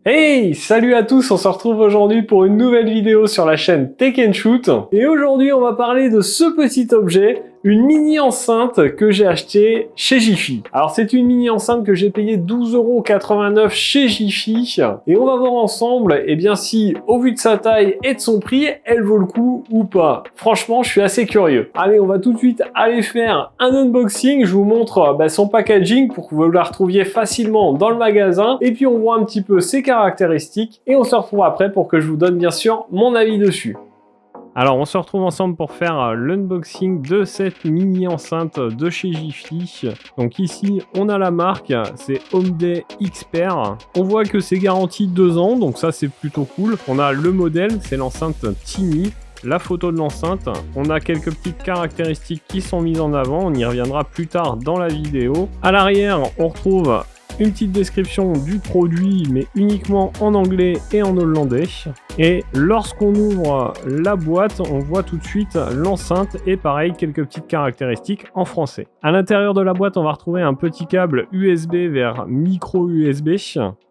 Hey, salut à tous, on se retrouve aujourd'hui pour une nouvelle vidéo sur la chaîne Tech & Shoot. Et aujourd'hui, on va parler de ce petit objet, une mini enceinte que j'ai achetée chez Jiffy. Alors c'est une mini enceinte que j'ai payée 12,89 € chez Jiffy. Et on va voir ensemble, eh bien si, au vu de sa taille et de son prix, elle vaut le coup ou pas. Franchement, je suis assez curieux. Allez, on va tout de suite aller faire un unboxing. Je vous montre son packaging pour que vous la retrouviez facilement dans le magasin. Et puis on voit un petit peu ses caractéristiques. Et on se retrouve après pour que je vous donne bien sûr mon avis dessus. Alors on se retrouve ensemble pour faire l'unboxing de cette mini enceinte de chez Jiffy. Donc ici on a la marque, c'est Homeday Expert. On voit que c'est garanti 2 ans, donc ça c'est plutôt cool. On a le modèle, c'est l'enceinte Tiny. La photo de l'enceinte, on a quelques petites caractéristiques qui sont mises en avant, on y reviendra plus tard dans la vidéo. À l'arrière, on retrouve une petite description du produit, mais uniquement en anglais et en hollandais. Et lorsqu'on ouvre la boîte, on voit tout de suite l'enceinte et pareil, quelques petites caractéristiques en français. À l'intérieur de la boîte, on va retrouver un petit câble USB vers micro USB.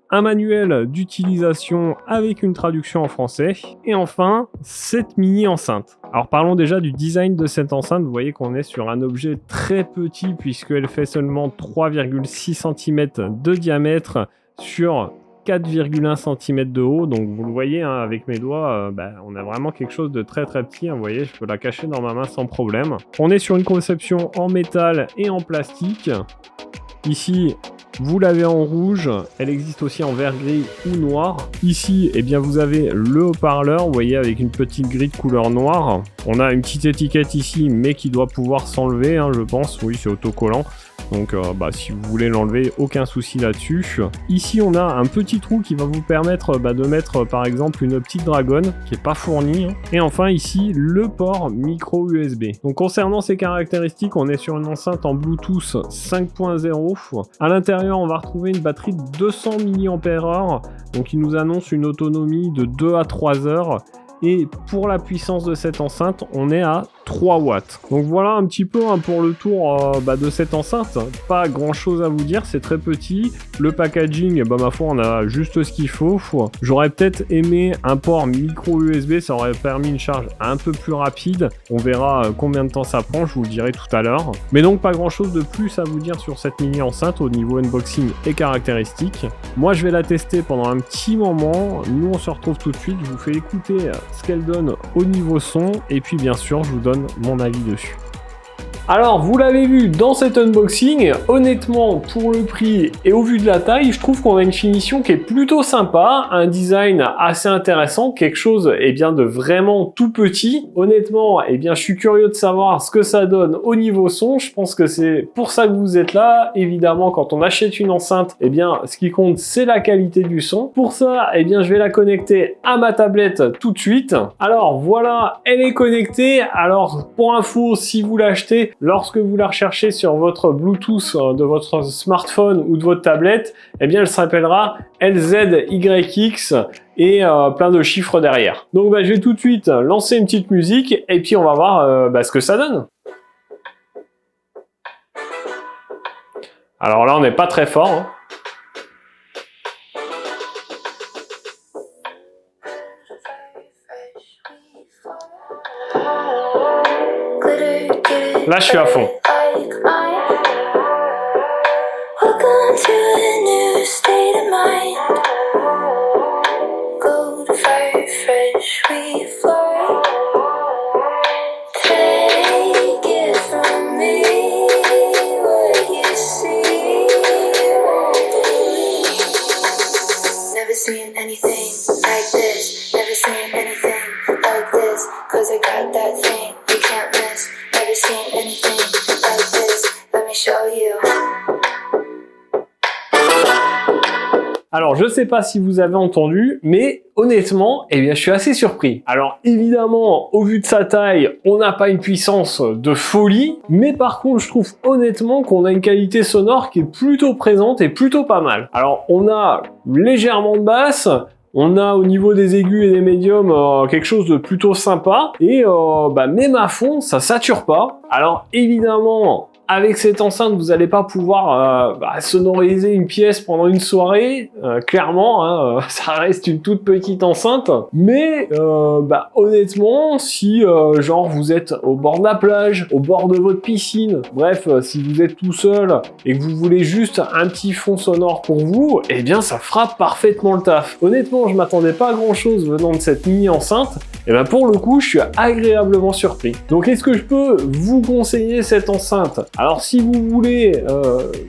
Un manuel d'utilisation avec une traduction en français. Et enfin, cette mini enceinte. Alors parlons déjà du design de cette enceinte. Vous voyez qu'on est sur un objet très petit puisqu'elle fait seulement 3,6 cm de diamètre sur 4,1 cm de haut. Donc vous le voyez avec mes doigts, on a vraiment quelque chose de très petit. Vous voyez, je peux la cacher dans ma main sans problème. On est sur une conception en métal et en plastique. Ici, vous l'avez en rouge, elle existe aussi en vert gris ou noir. Ici, eh bien, vous avez le haut-parleur, vous voyez, avec une petite grille de couleur noire. On a une petite étiquette ici, mais qui doit pouvoir s'enlever, je pense. Oui, c'est autocollant. Donc, si vous voulez l'enlever, aucun souci là-dessus. Ici, on a un petit trou qui va vous permettre de mettre, par exemple, une petite dragonne qui n'est pas fournie. Et enfin, ici, le port micro USB. Donc, concernant ces caractéristiques, on est sur une enceinte en Bluetooth 5.0. À l'intérieur, on va retrouver une batterie de 200 mAh. Donc, il nous annonce une autonomie de 2 à 3 heures. Et pour la puissance de cette enceinte, on est à 3 watts. Donc voilà un petit peu pour le tour de cette enceinte. Pas grand chose à vous dire, c'est très petit. Le packaging, ma foi, on a juste ce qu'il faut. J'aurais peut-être aimé un port micro USB, ça aurait permis une charge un peu plus rapide. On verra combien de temps ça prend, je vous le dirai tout à l'heure. Mais donc pas grand chose de plus à vous dire sur cette mini enceinte au niveau unboxing et caractéristiques. Moi je vais la tester pendant un petit moment. Nous on se retrouve tout de suite, je vous fais écouter ce qu'elle donne au niveau son et puis bien sûr je vous donne mon avis dessus. Alors vous l'avez vu dans cet unboxing, honnêtement pour le prix et au vu de la taille, je trouve qu'on a une finition qui est plutôt sympa, un design assez intéressant, quelque chose de vraiment tout petit. Honnêtement, je suis curieux de savoir ce que ça donne au niveau son. Je pense que c'est pour ça que vous êtes là. Évidemment, quand on achète une enceinte, ce qui compte c'est la qualité du son. Pour ça, je vais la connecter à ma tablette tout de suite. Alors voilà, elle est connectée. Alors pour info, si vous l'achetez, lorsque vous la recherchez sur votre Bluetooth de votre smartphone ou de votre tablette, elle s'appellera LZYX et plein de chiffres derrière. Donc je vais tout de suite lancer une petite musique et puis on va voir ce que ça donne. Alors là on n'est pas très fort. Là, je suis à fond. Alors, je sais pas si vous avez entendu, mais honnêtement, je suis assez surpris. Alors, évidemment, au vu de sa taille, on n'a pas une puissance de folie, mais par contre, je trouve honnêtement qu'on a une qualité sonore qui est plutôt présente et plutôt pas mal. Alors, on a légèrement de basse, on a au niveau des aigus et des médiums quelque chose de plutôt sympa, et même à fond, ça sature pas. Alors, évidemment, avec cette enceinte, vous n'allez pas pouvoir sonoriser une pièce pendant une soirée, clairement, hein, ça reste une toute petite enceinte, mais honnêtement, si genre vous êtes au bord de la plage, au bord de votre piscine, bref, si vous êtes tout seul et que vous voulez juste un petit fond sonore pour vous, eh bien ça fera parfaitement le taf. Honnêtement, je m'attendais pas à grand chose venant de cette mini enceinte, et ben pour le coup, je suis agréablement surpris. Donc est-ce que je peux vous conseiller cette enceinte? Alors si vous voulez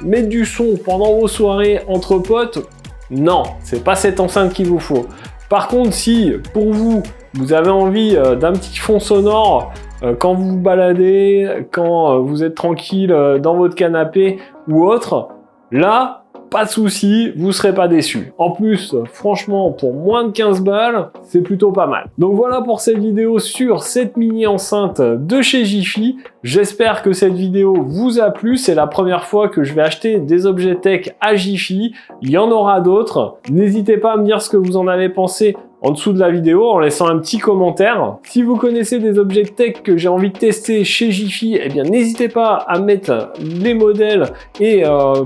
mettre du son pendant vos soirées entre potes, non, c'est pas cette enceinte qu'il vous faut. Par contre, si pour vous, vous avez envie d'un petit fond sonore quand vous vous baladez, quand vous êtes tranquille dans votre canapé ou autre, là, pas de souci, vous serez pas déçus. En plus, franchement, pour moins de 15 balles, c'est plutôt pas mal. Donc voilà pour cette vidéo sur cette mini enceinte de chez Jiffy. J'espère que cette vidéo vous a plu. C'est la première fois que je vais acheter des objets tech à Jiffy. Il y en aura d'autres. N'hésitez pas à me dire ce que vous en avez pensé en dessous de la vidéo en laissant un petit commentaire. Si vous connaissez des objets tech que j'ai envie de tester chez Jiffy, eh bien n'hésitez pas à mettre les modèles et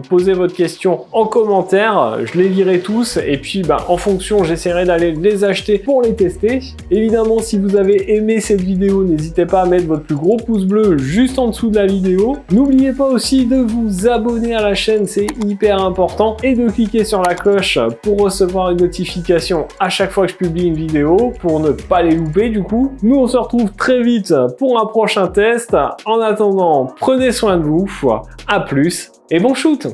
poser votre question en commentaire. Je les lirai tous et puis en fonction j'essaierai d'aller les acheter pour les tester. Évidemment, si vous avez aimé cette vidéo, n'hésitez pas à mettre votre plus gros pouce bleu juste en dessous de la vidéo. N'oubliez pas aussi de vous abonner à la chaîne, c'est hyper important, et de cliquer sur la cloche pour recevoir une notification à chaque fois que je publie une vidéo pour ne pas les louper du coup. Nous on se retrouve très vite pour un prochain test. En attendant, prenez soin de vous, à plus et bon shoot!